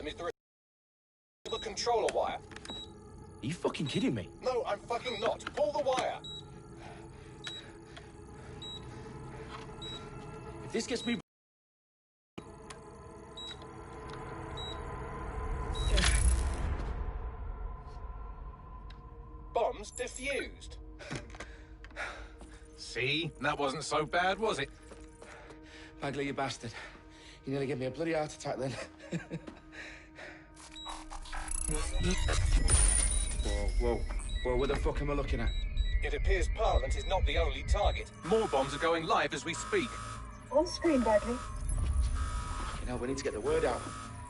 is the controller wire. Are you fucking kidding me? No, I'm fucking not. Pull the wire. If this gets me... Bombs defused. See? That wasn't so bad, was it? Bagley, you bastard. You nearly gave me a bloody heart attack then. Whoa, what the fuck am I looking at? It appears Parliament is not the only target. More bombs are going live as we speak. On screen, Bagley. You know, we need to get the word out.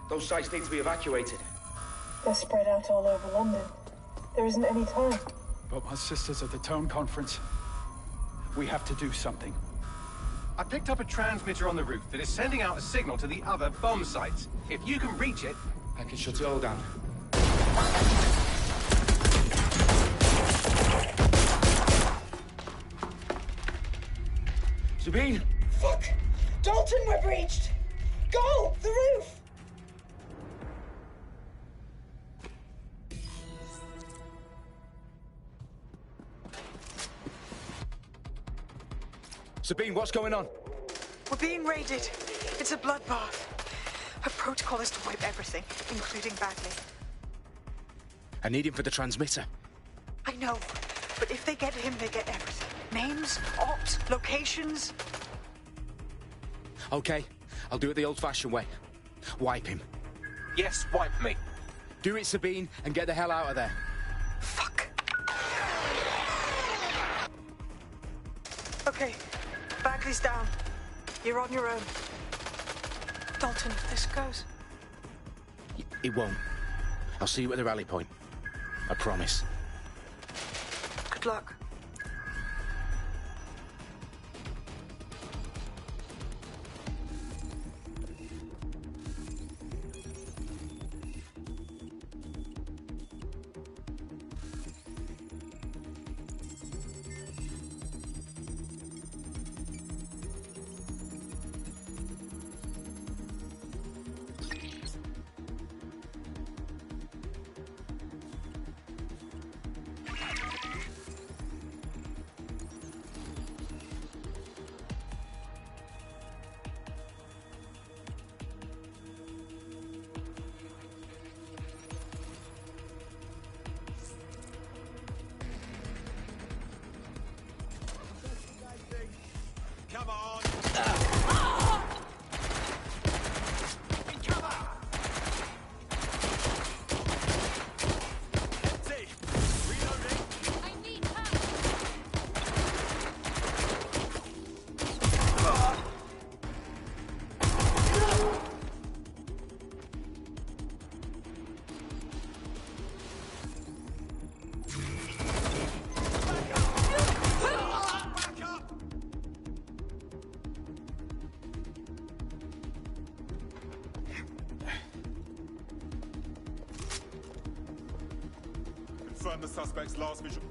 Those sites need to be evacuated. They're spread out all over London. There isn't any time. But my sister's at the Tone Conference. We have to do something. I picked up a transmitter on the roof that is sending out a signal to the other bomb sites. If you can reach it... I can shut it all down. Sabine! Fuck! Dalton, we're breached! Go! The roof! Sabine, what's going on? We're being raided. It's a bloodbath. Our protocol is to wipe everything, including Bagley. I need him for the transmitter. I know, but if they get him, they get everything. Names, ops, locations. Okay, I'll do it the old-fashioned way. Wipe him. Yes, wipe me. Do it, Sabine, and get the hell out of there. Fuck. Okay, Bagley's down. You're on your own. Dalton, if this goes... It won't. I'll see you at the rally point. I promise. Good luck. Come on! Confirm the suspect's last visual.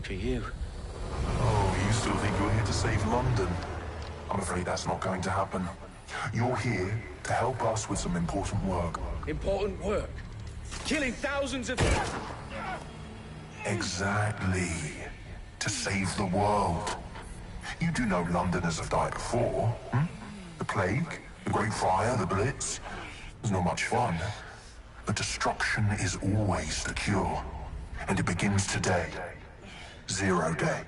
For you. Oh, you still think you're here to save London? I'm afraid that's not going to happen. You're here to help us with some important work. Important work? Killing thousands of... Exactly. To save the world. You do know Londoners have died before, hmm? The Plague, the Great Fire, the Blitz. It's not much fun. But destruction is always the cure. And it begins today. Zero Day.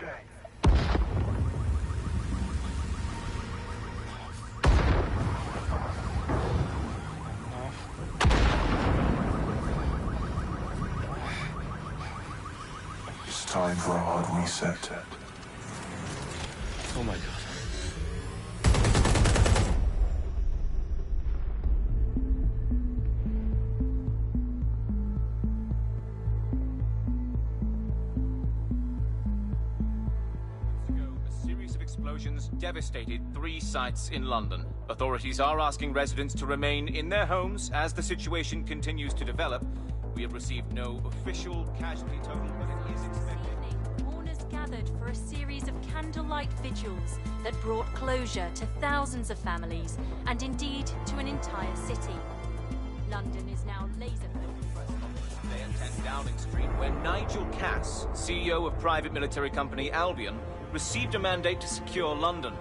It's time for a hard reset. Oh my God. Explosions devastated 3 sites in London. Authorities are asking residents to remain in their homes as the situation continues to develop. We have received no official casualty total, but it is expected. Mourners gathered for a series of candlelight vigils that brought closure to thousands of families and indeed to an entire city. London is now laser-focused. They attend Downing Street, where Nigel Cass, CEO of private military company Albion, received a mandate to secure London.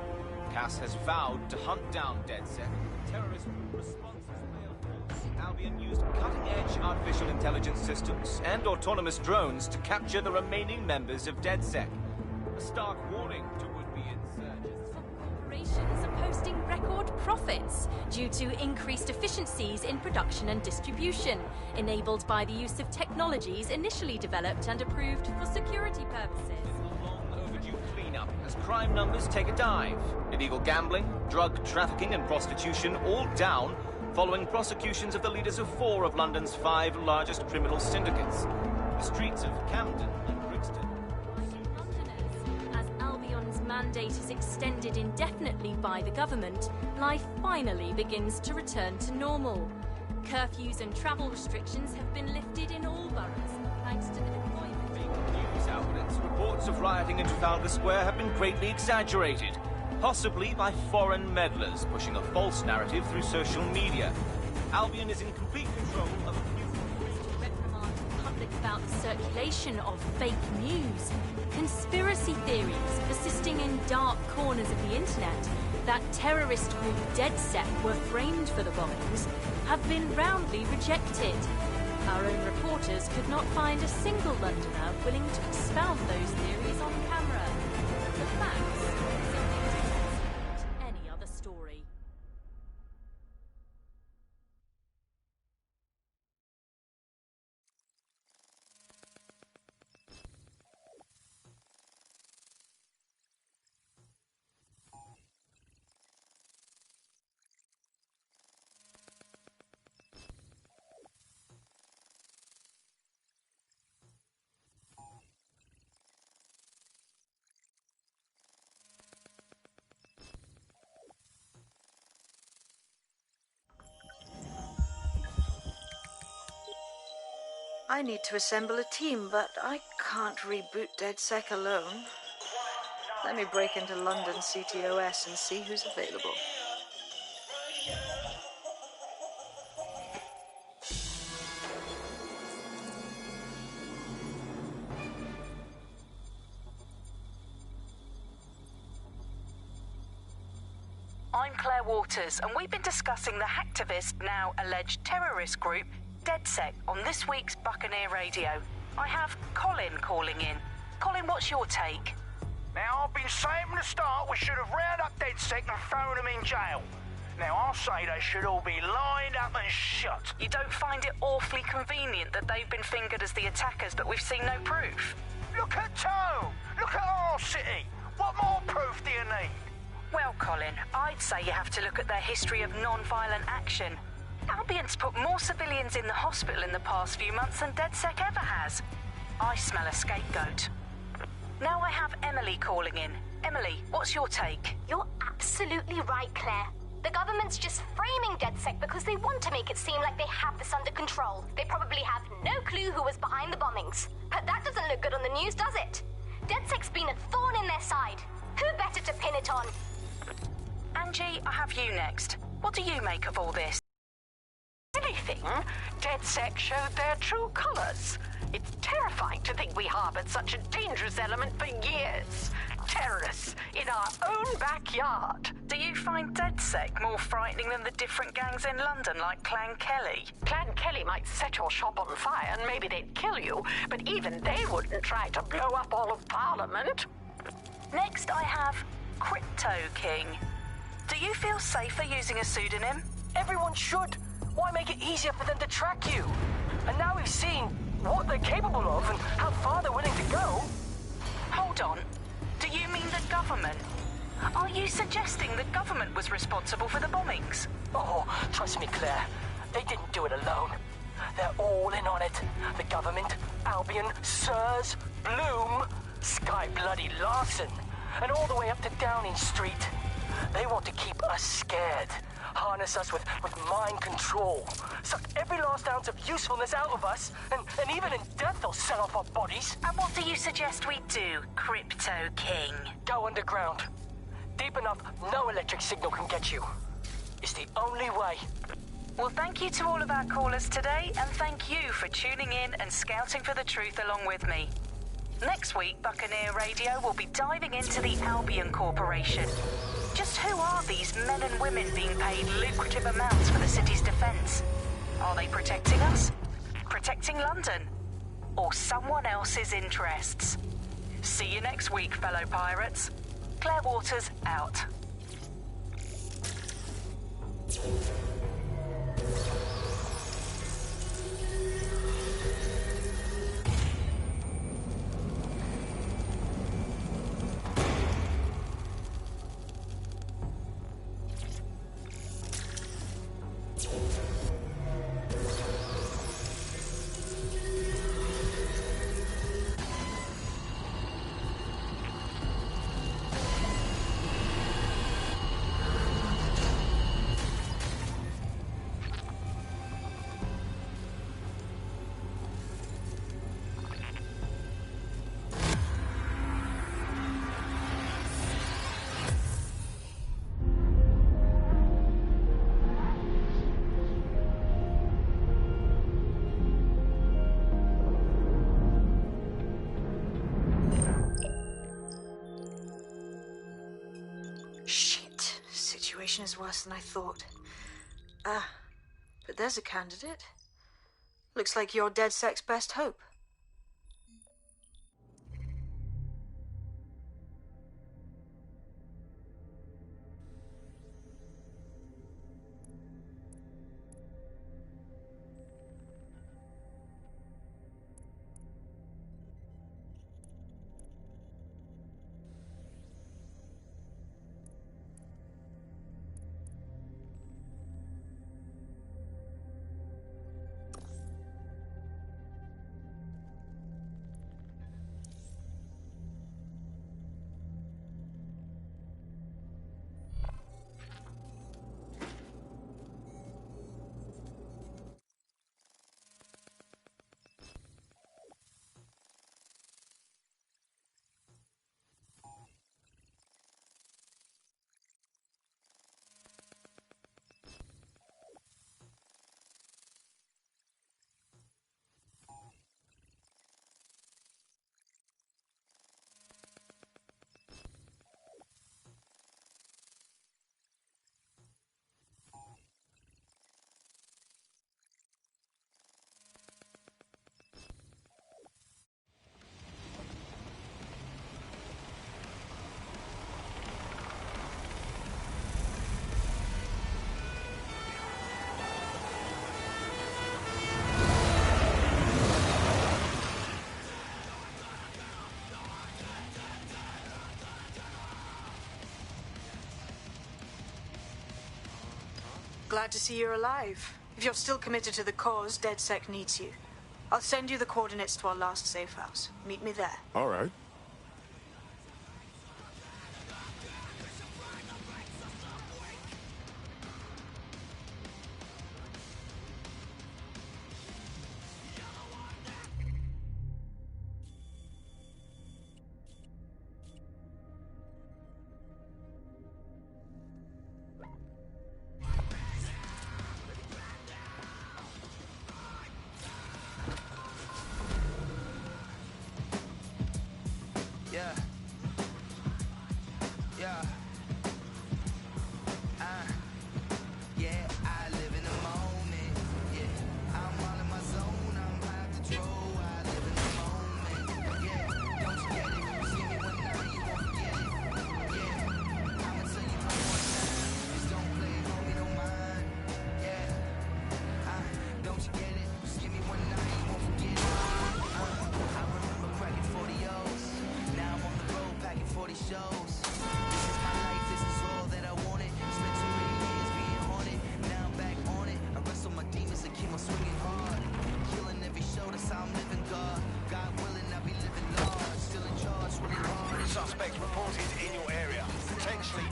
Cass has vowed to hunt down DedSec. Terrorist responses failed. Albion used cutting-edge artificial intelligence systems and autonomous drones to capture the remaining members of DedSec. A stark warning to would-be insurgents. Corporations are posting record profits due to increased efficiencies in production and distribution, enabled by the use of technologies initially developed and approved for security purposes. As crime numbers take a dive. Illegal gambling, drug trafficking and prostitution all down following prosecutions of the leaders of 4 of London's 5 largest criminal syndicates. The streets of Camden and Brixton. Londoners, as Albion's mandate is extended indefinitely by the government, life finally begins to return to normal. Curfews and travel restrictions have been lifted in all boroughs, thanks to the deployment. News outlets, reports of rioting in Trafalgar Square have been greatly exaggerated, possibly by foreign meddlers pushing a false narrative through social media. Albion is in complete control of a few... To reprimand the public about the circulation of fake news, conspiracy theories persisting in dark corners of the internet that terrorist group DedSec were framed for the bombings have been roundly rejected. Our own reporters could not find a single Londoner willing to expound those theories on camera. The facts simply support any other story. I need to assemble a team, but I can't reboot DedSec alone. Let me break into London CTOS and see who's available. I'm Claire Waters, and we've been discussing the hacktivist, now alleged terrorist group, DedSec, on this week's Buccaneer Radio. I have Colin calling in. Colin, what's your take? Now, I've been saying from the start we should have rounded up DedSec and thrown them in jail. Now, I'll say they should all be lined up and shot. You don't find it awfully convenient that they've been fingered as the attackers, but we've seen no proof? Look at Tone! Look at our city! What more proof do you need? Well, Colin, I'd say you have to look at their history of non-violent action. Albion's put more civilians in the hospital in the past few months than DedSec ever has. I smell a scapegoat. Now I have Emily calling in. Emily, what's your take? You're absolutely right, Claire. The government's just framing DedSec because they want to make it seem like they have this under control. They probably have no clue who was behind the bombings. But that doesn't look good on the news, does it? DedSec's been a thorn in their side. Who better to pin it on? Angie, I have you next. What do you make of all this? Anything, DedSec showed their true colors. It's terrifying to think we harbored such a dangerous element for years. Terrorists in our own backyard. Do you find DedSec more frightening than the different gangs in London, like Clan Kelly? Clan Kelly might set your shop on fire and maybe they'd kill you, but even they wouldn't try to blow up all of Parliament. Next, I have Crypto King. Do you feel safer using a pseudonym? Everyone should. Why make it easier for them to track you? And now we've seen what they're capable of and how far they're willing to go. Hold on. Do you mean the government? Are you suggesting the government was responsible for the bombings? Oh, trust me, Claire. They didn't do it alone. They're all in on it. The government, Albion, Sirs, Bloom, Sky Bloody Larson, and all the way up to Downing Street. They want to keep us scared. Harness us with mind control. Suck every last ounce of usefulness out of us, and even in death they'll sell off our bodies. And what do you suggest we do, Crypto King? Go underground. Deep enough, no electric signal can get you. It's the only way. Well, thank you to all of our callers today, and thank you for tuning in and scouting for the truth along with me. Next week, Buccaneer Radio will be diving into the Albion Corporation. Just who are these men and women being paid lucrative amounts for the city's defense? Are they protecting us? Protecting London? Or someone else's interests? See you next week, fellow pirates. Claire Waters out. Is worse than I thought. But there's a candidate. Looks like you're DedSec's best hope. Glad to see you're alive. If you're still committed to the cause, DedSec needs you. I'll send you the coordinates to our last safe house. Meet me there. All right.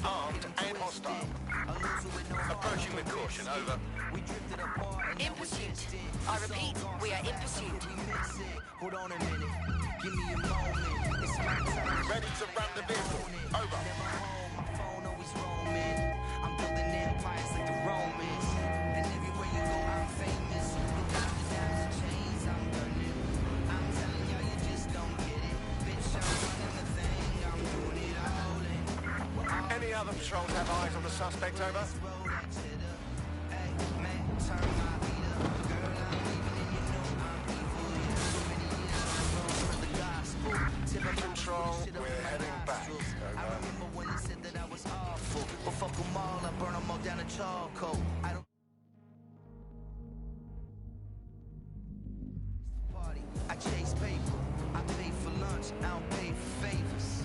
armed and hostile. Approaching with caution, over. In pursuit. I repeat, we are in pursuit. Hold on a minute. Give me a moment. It's my time. Ready to ram the vehicle. Over. My phone always roaming. I'm building empires like the Romans. And everywhere you go, I'm famous. Without the diamonds and chains, I'm gunning. I'm telling y'all, you just don't get it. Bitch, I'm running the thing. I'm doing it all in. Any other patrols have eyes on the suspect, over? Control, we're heading back. I remember when they said that I was awful. But fuck them all, I burn them all down to charcoal. I don't party, I chase paper. I pay for lunch, I don't pay for favors.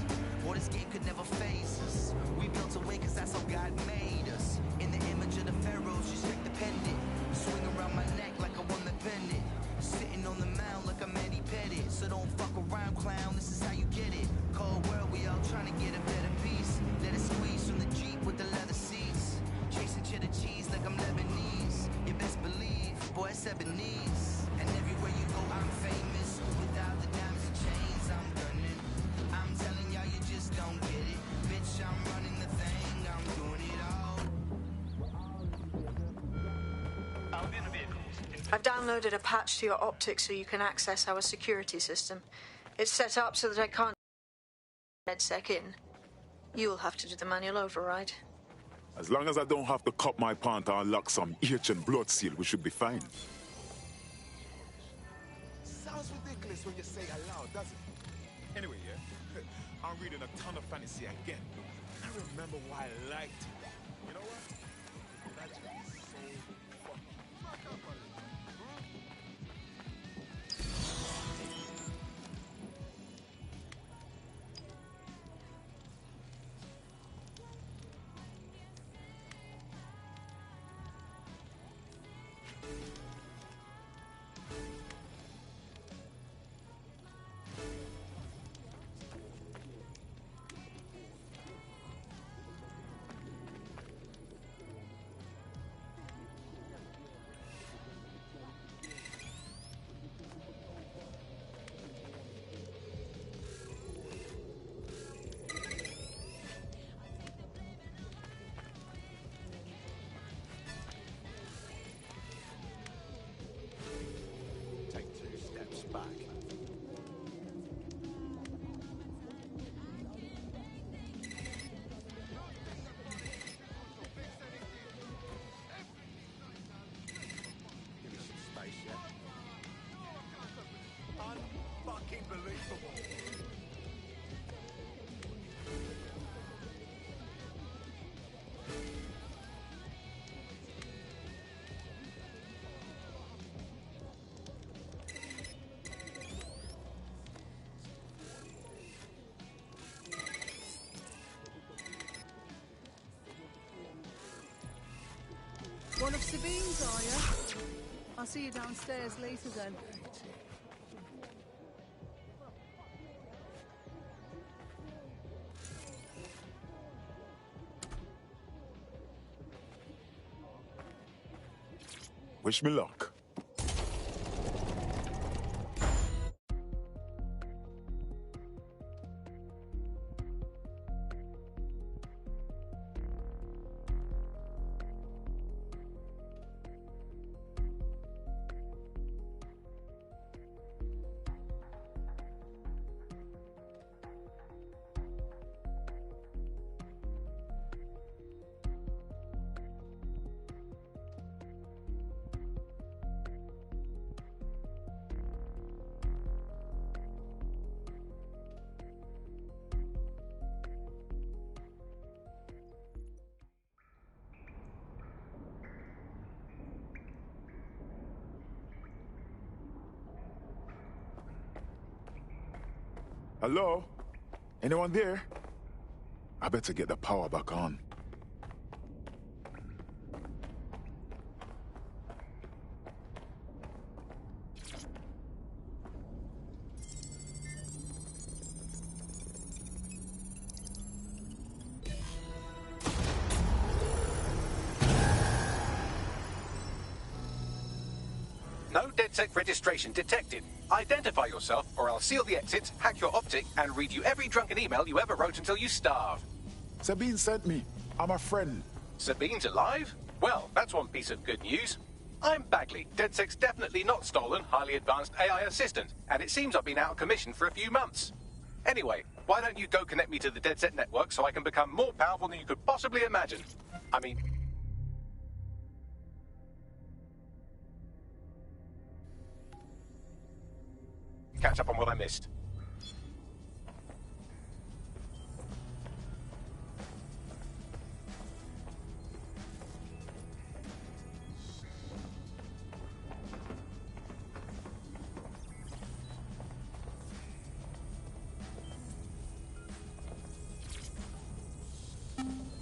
Or this game could never phase us. We built a way cause that's how God made us. In the image of the pharaohs, you stick the pendant. Swing around my neck like I won the pendant. Sitting on the mound like I'm Eddie Pettit. So don't fuck around, clown, this is how you get it. Cold world, we all trying to get a better piece. Let it squeeze from the Jeep with the leather seats. Chasing cheddar cheese like I'm Lebanese. You best believe, boy, it's Ebonese. And everywhere you go, I'm famous. Without the diamonds and chains, I'm gunning. I'm telling y'all, you just don't get it. Bitch, I'm running the thing, I'm doing it all. I've downloaded a patch to your optics so you can access our security system. It's set up so that I can't DedSec in. You'll have to do the manual override. As long as I don't have to cut my pant or lock some ancient blood seal, we should be fine. Sounds ridiculous when you say it aloud, doesn't it? Anyway, yeah, I'm reading a ton of fantasy again. I remember why I liked it. You know what? That should be so fucking fuck up a little. Unfucking believable. One of Sabine's, are you? I'll see you downstairs later then. Wish me luck. Hello? Anyone there? I better get the power back on. No DedSec registration detected. Identify yourself, or I'll seal the exits, hack your optic, and read you every drunken email you ever wrote until you starve. Sabine sent me. I'm a friend. Sabine's alive? Well, that's one piece of good news. I'm Bagley, DedSec's definitely not stolen, highly advanced AI assistant, and it seems I've been out of commission for a few months. Anyway, why don't you go connect me to the DedSec network so I can become more powerful than you could possibly imagine? I mean... catch up on what I missed.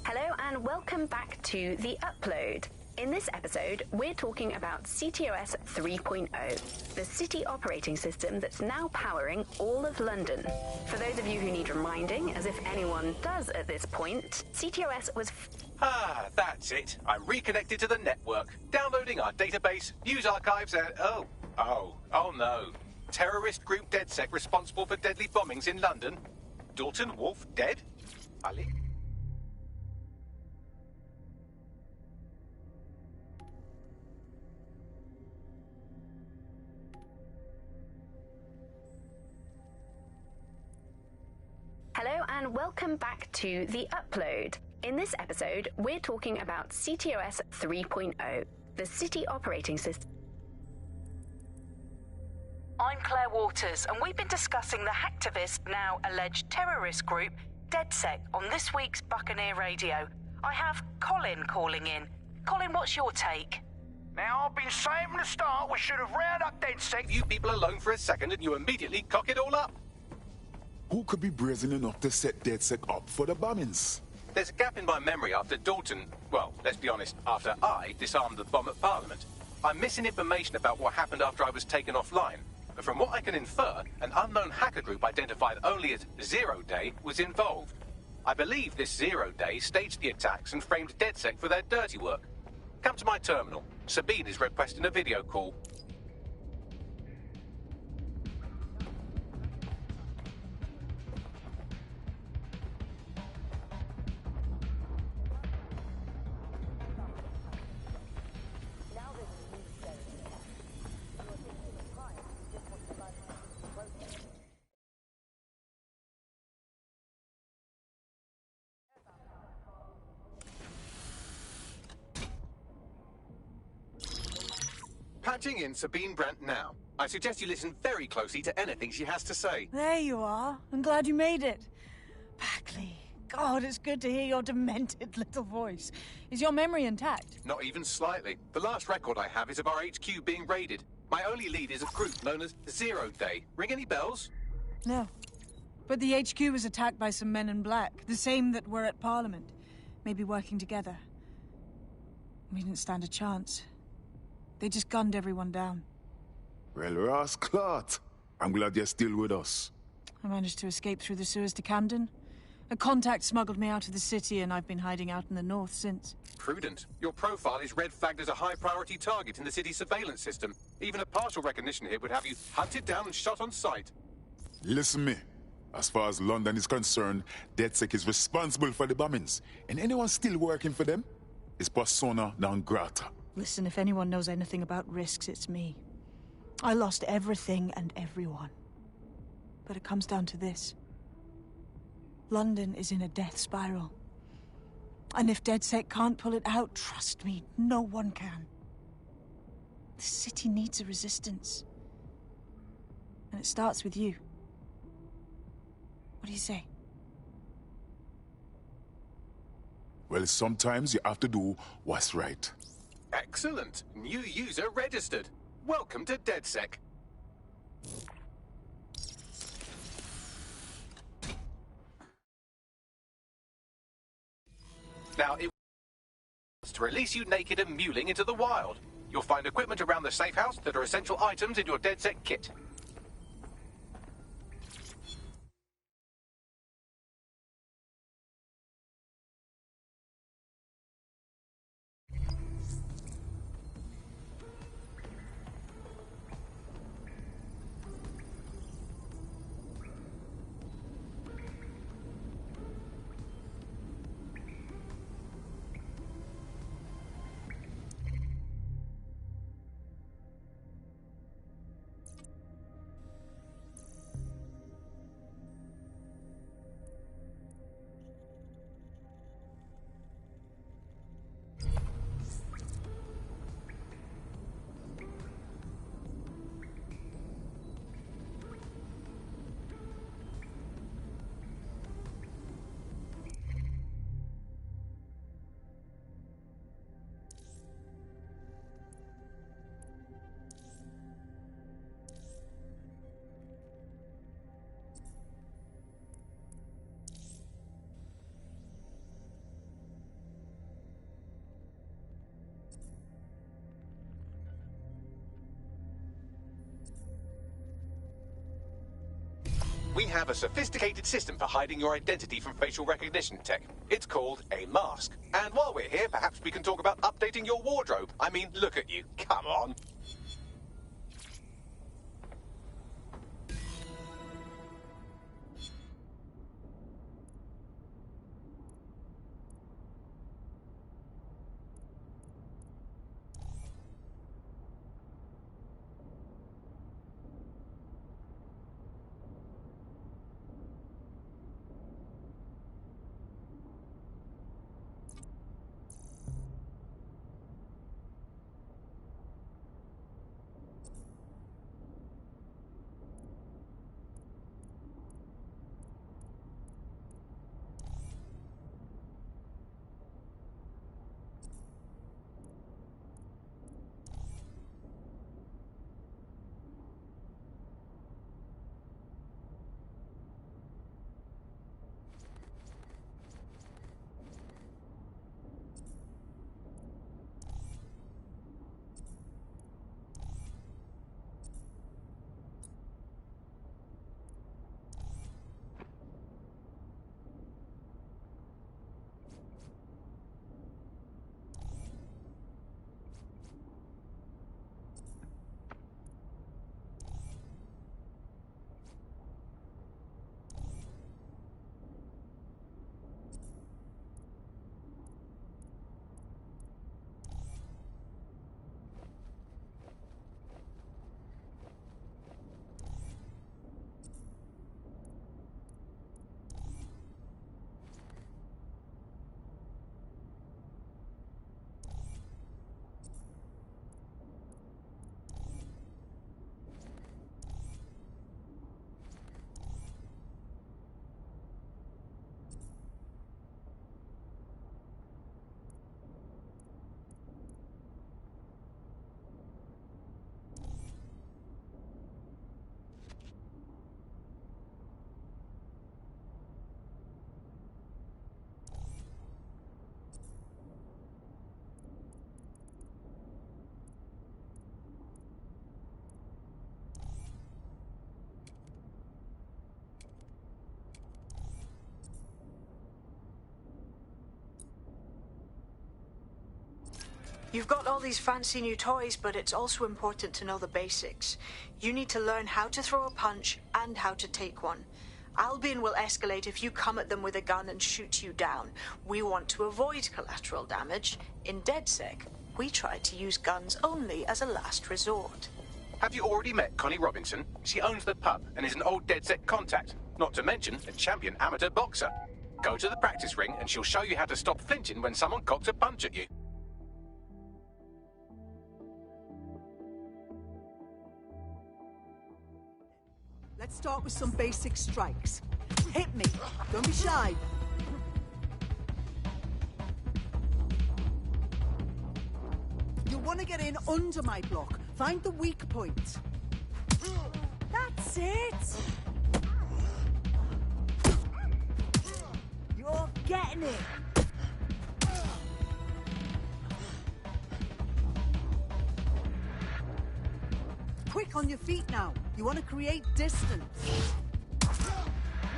Hello and welcome back to The Upload. In this episode, we're talking about CTOS 3.0, the city operating system that's now powering all of London. For those of you who need reminding, as if anyone does at this point, CTOS was... that's it. I'm reconnected to the network, downloading our database, news archives, and... Oh no. Terrorist group DedSec responsible for deadly bombings in London? Dalton Wolf dead? Ali? Hello and welcome back to The Upload. In this episode, we're talking about CTOS 3.0, the city operating system. I'm Claire Waters, and we've been discussing the hacktivist, now alleged terrorist group, DedSec, on this week's Buccaneer Radio. I have Colin calling in. Colin, what's your take? Now, I've been saying from the start we should have rounded up DedSec. You people alone for a second and you immediately cock it all up. Who could be brazen enough to set DedSec up for the bombings? There's a gap in my memory after Dalton, well, let's be honest, after I disarmed the bomb at Parliament. I'm missing information about what happened after I was taken offline. But from what I can infer, an unknown hacker group identified only as Zero Day was involved. I believe this Zero Day staged the attacks and framed DedSec for their dirty work. Come to my terminal. Sabine is requesting a video call. Patching in Sabine Brandt now. I suggest you listen very closely to anything she has to say. There you are. I'm glad you made it. Bagley. God, it's good to hear your demented little voice. Is your memory intact? Not even slightly. The last record I have is of our HQ being raided. My only lead is a group known as Zero Day. Ring any bells? No. But the HQ was attacked by some men in black, the same that were at Parliament. Maybe working together. We didn't stand a chance. They just gunned everyone down. Well, Ross Clot, I'm glad you're still with us. I managed to escape through the sewers to Camden. A contact smuggled me out of the city, and I've been hiding out in the north since. Prudent. Your profile is red flagged as a high-priority target in the city's surveillance system. Even a partial recognition hit would have you hunted down and shot on sight. Listen me. As far as London is concerned, DedSec is responsible for the bombings. And anyone still working for them is persona non grata. Listen, if anyone knows anything about risks, it's me. I lost everything and everyone. But it comes down to this. London is in a death spiral. And if DedSec can't pull it out, trust me, no one can. The city needs a resistance. And it starts with you. What do you say? Well, sometimes you have to do what's right. Excellent. New user registered. Welcome to DedSec. Now, it was to release you naked and mewling into the wild. You'll find equipment around the safe house that are essential items in your DedSec kit. We have a sophisticated system for hiding your identity from facial recognition tech. It's called a mask. And while we're here, perhaps we can talk about updating your wardrobe. I mean, look at you. Come on. You've got all these fancy new toys, but it's also important to know the basics. You need to learn how to throw a punch and how to take one. Albion will escalate if you come at them with a gun and shoot you down. We want to avoid collateral damage. In DedSec, we try to use guns only as a last resort. Have you already met Connie Robinson? She owns the pub and is an old DedSec contact, not to mention a champion amateur boxer. Go to the practice ring and she'll show you how to stop flinching when someone cocks a punch at you. Let's start with some basic strikes. Hit me. Don't be shy. You'll want to get in under my block. Find the weak point. That's it. You're getting it. Quick on your feet now. You want to create distance.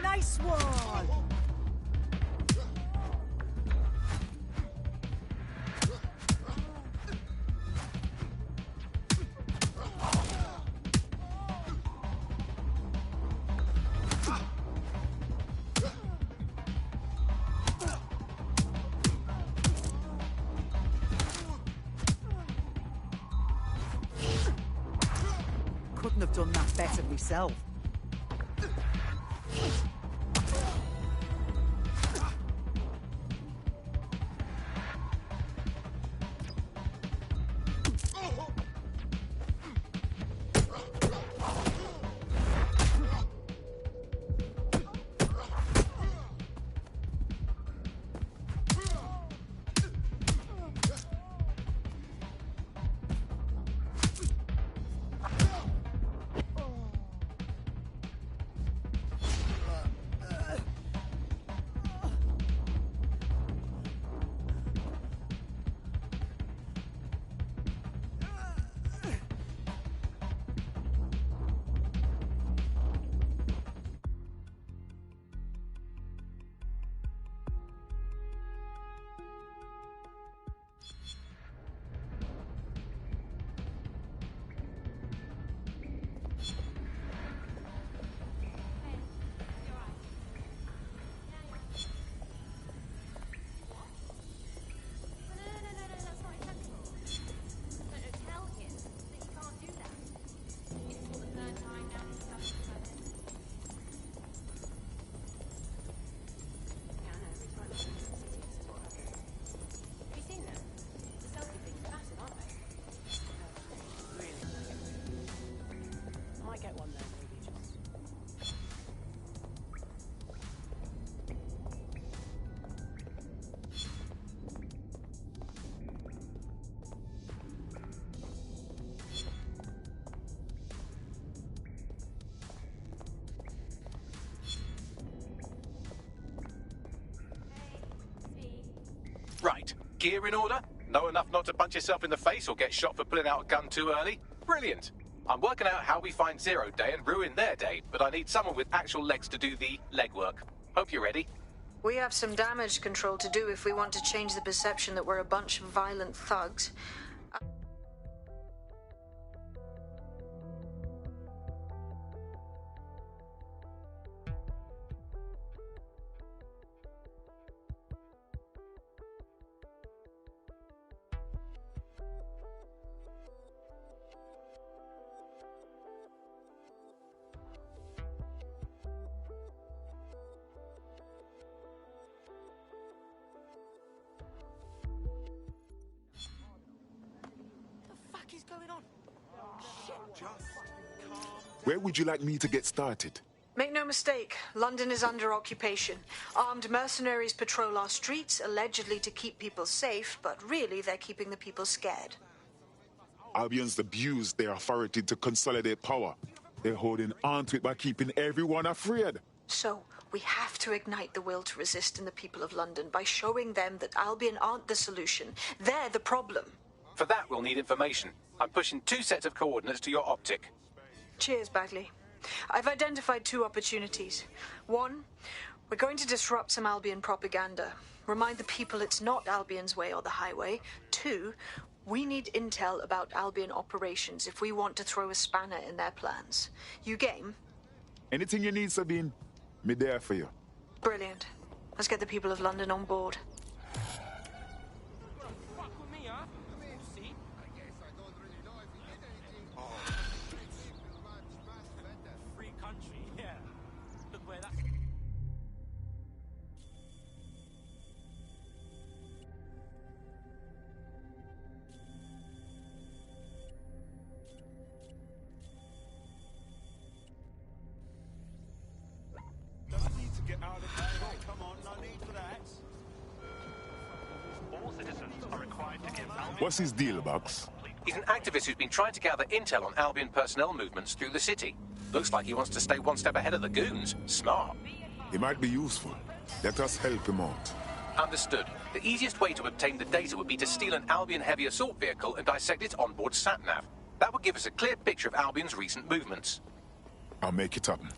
Nice one! Couldn't have done that better myself. Right. Gear in order? Know enough not to punch yourself in the face or get shot for pulling out a gun too early? Brilliant. I'm working out how we find Zero Day and ruin their day, but I need someone with actual legs to do the legwork. Hope you're ready. We have some damage control to do if we want to change the perception that we're a bunch of violent thugs. Where would you like me to get started? Make no mistake, London is under occupation. Armed mercenaries patrol our streets, allegedly to keep people safe, but really they're keeping the people scared. Albion's abused their authority to consolidate power. They're holding on to it by keeping everyone afraid. So, we have to ignite the will to resist in the people of London by showing them that Albion aren't the solution. They're the problem. For that, we'll need information. I'm pushing 2 sets of coordinates to your optic. Cheers, Bagley. I've identified 2 opportunities. 1, we're going to disrupt some Albion propaganda. Remind the people it's not Albion's way or the highway. 2, we need intel about Albion operations if we want to throw a spanner in their plans. You game? Anything you need, Sabine, me there for you. Brilliant. Let's get the people of London on board. What's his deal, Bucks? He's an activist who's been trying to gather intel on Albion personnel movements through the city. Looks like he wants to stay one step ahead of the goons. Smart. He might be useful. Let us help him out. Understood. The easiest way to obtain the data would be to steal an Albion heavy assault vehicle and dissect its onboard sat-nav. That would give us a clear picture of Albion's recent movements. I'll make it happen.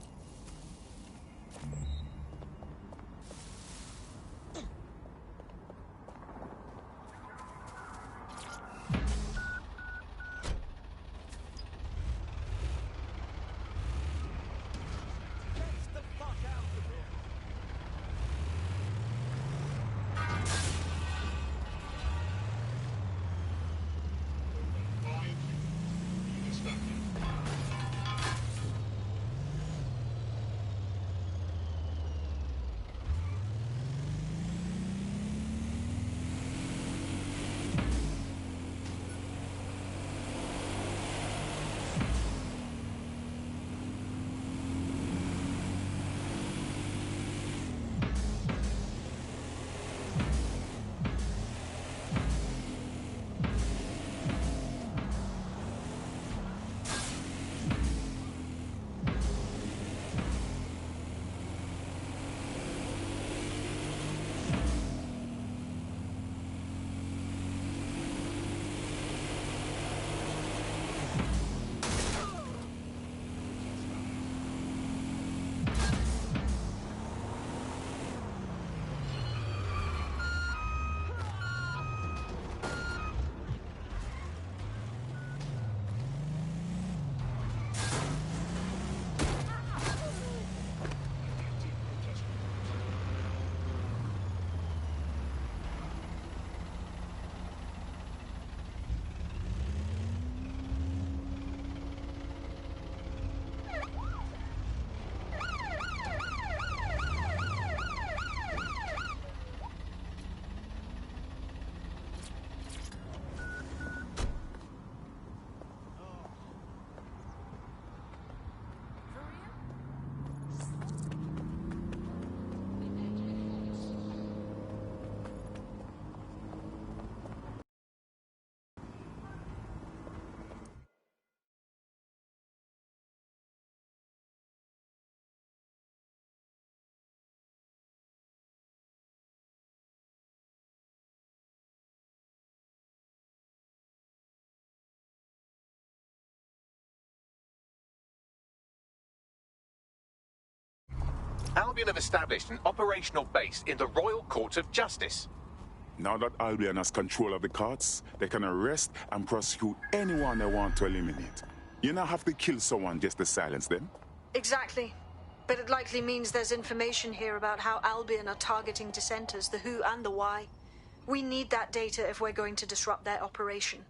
Albion have established an operational base in the Royal Court of Justice. Now that Albion has control of the courts, they can arrest and prosecute anyone they want to eliminate. You don't have to kill someone just to silence them. Exactly. But it likely means there's information here about how Albion are targeting dissenters, the who and the why. We need that data if we're going to disrupt their operation.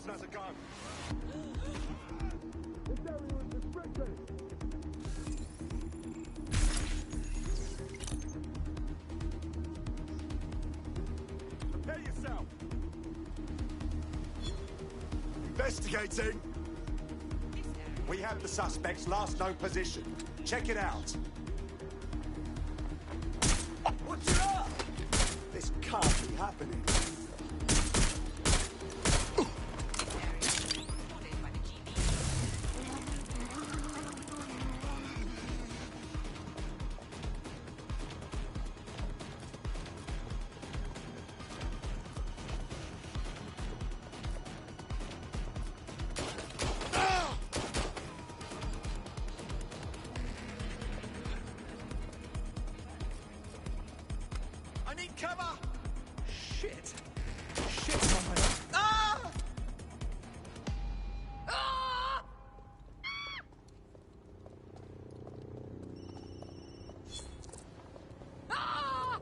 Has a gun. Prepare yourself. Investigating. We have the suspect's last known position. Check it out. What's it up? This can't be happening. need cover! Shit. Shit, somebody. Ah! Ah! Ah!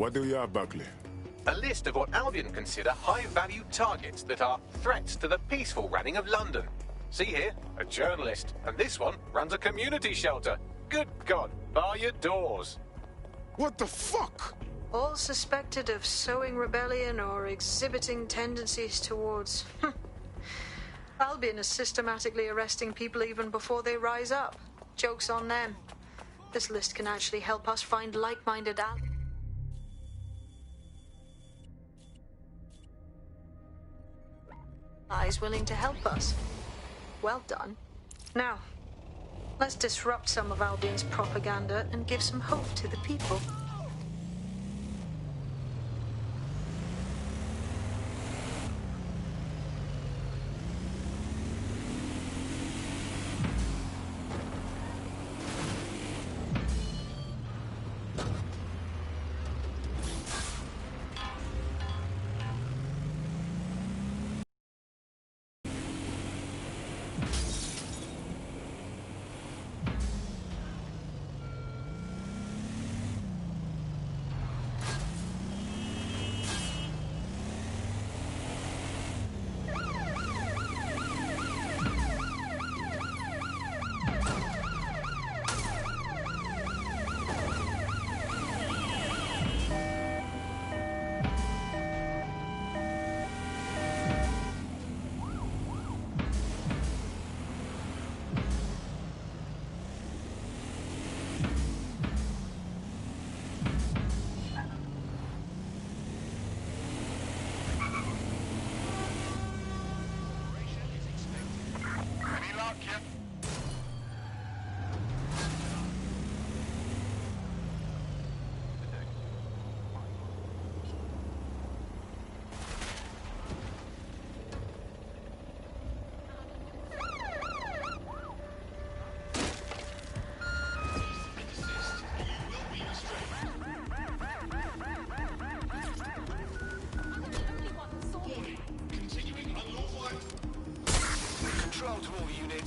What do you have, Buckley? A list of what Albion consider high-value targets that are threats to the peaceful running of London. See here, a journalist, and this one runs a community shelter. Good God, bar your doors. What the fuck? All suspected of sowing rebellion or exhibiting tendencies towards Albion is systematically arresting people even before they rise up. Joke's on them. This list can actually help us find like-minded allies willing to help us. Well done. Now, let's disrupt some of Albion's propaganda and give some hope to the people.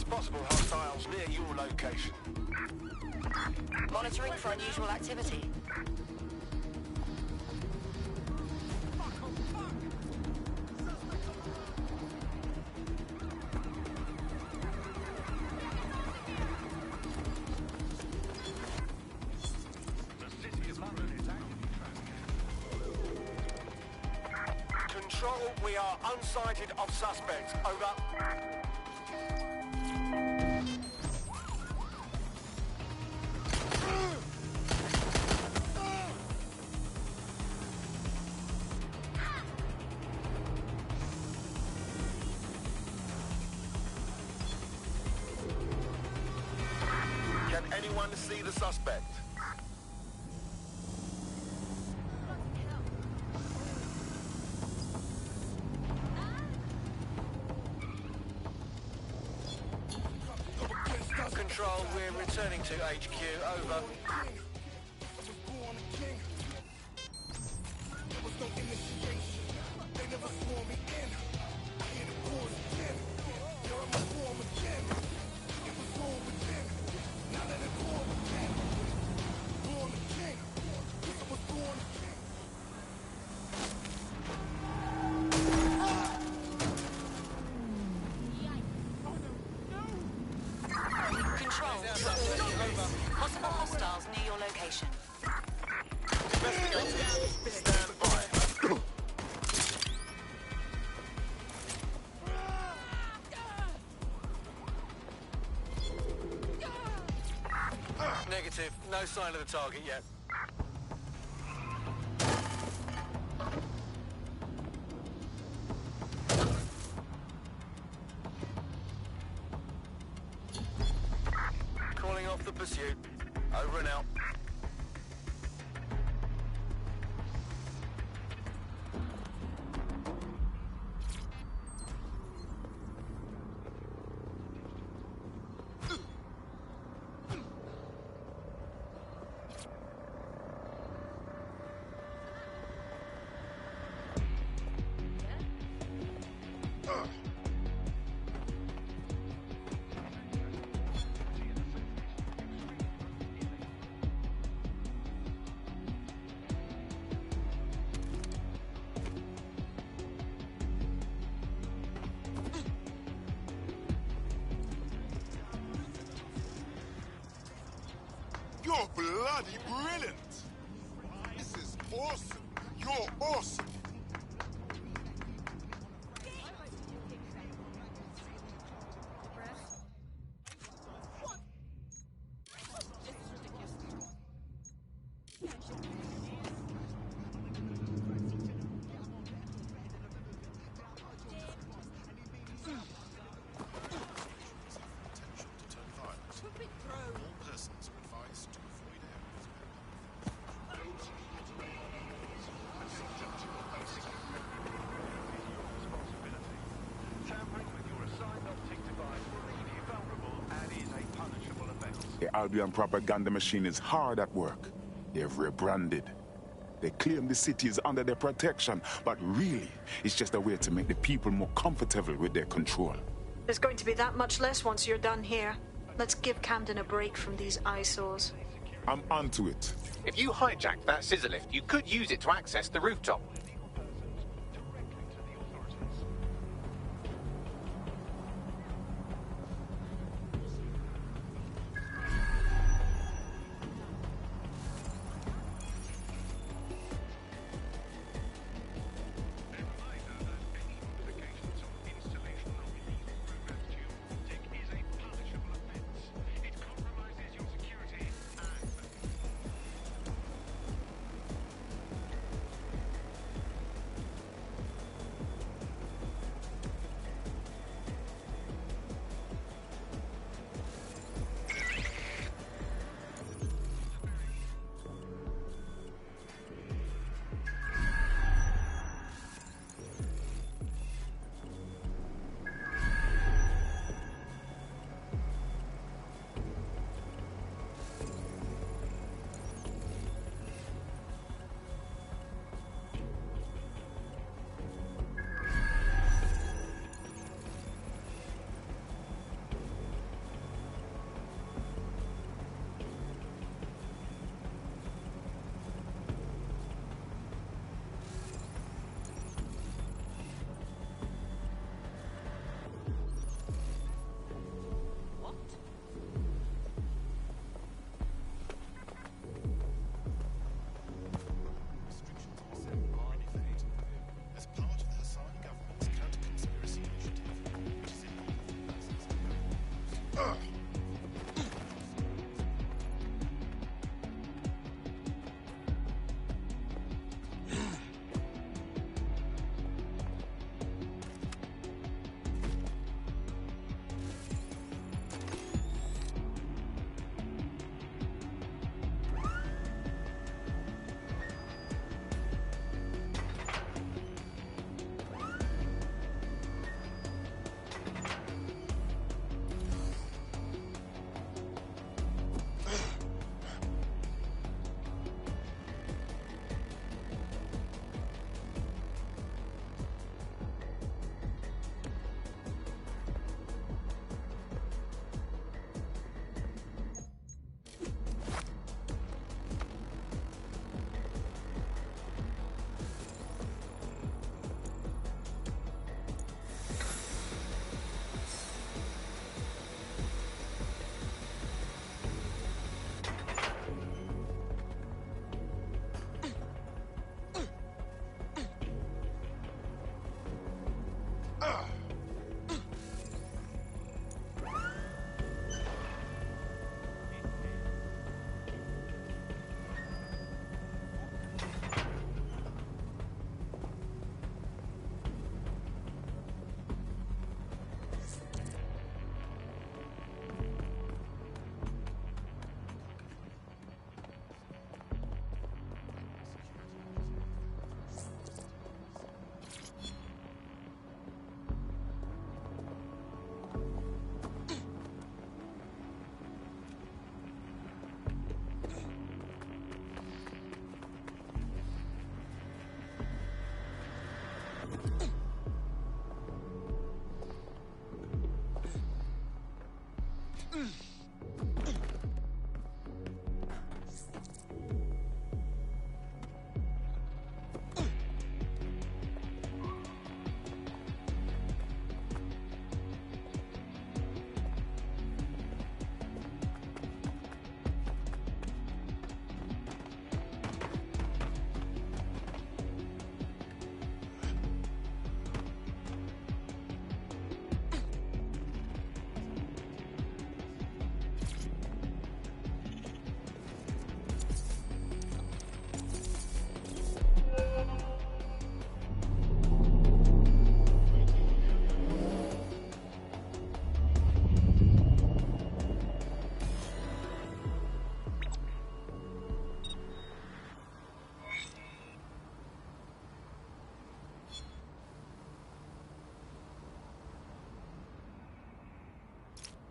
Possible hostiles near your location. Monitoring for unusual activity. Control, we are unsighted of suspects. Over. Can anyone see the suspect? Control, we're returning to HQ. Over. Possible hostiles near your location. Stand by. Negative. No sign of the target yet. Calling off the pursuit. Over and out. You're bloody brilliant! This is awesome! You're awesome! Albion propaganda machine is hard at work. They've rebranded. They claim the city is under their protection, but really, it's just a way to make the people more comfortable with their control. There's going to be that much less once you're done here. Let's give Camden a break from these eyesores. I'm onto it. If you hijacked that scissor lift, you could use it to access the rooftop.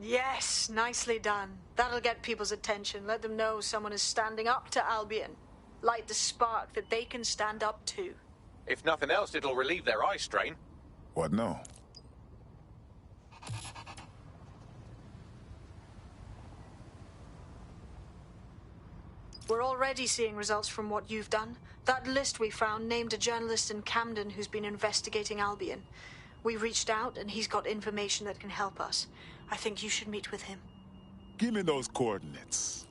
Yes, nicely done. That'll get people's attention. Let them know someone is standing up to Albion. Light the spark that they can stand up to. If nothing else, it'll relieve their eye strain. What now? We're already seeing results from what you've done. That list we found named a journalist in Camden who's been investigating Albion. We reached out and he's got information that can help us. I think you should meet with him. Give me those coordinates.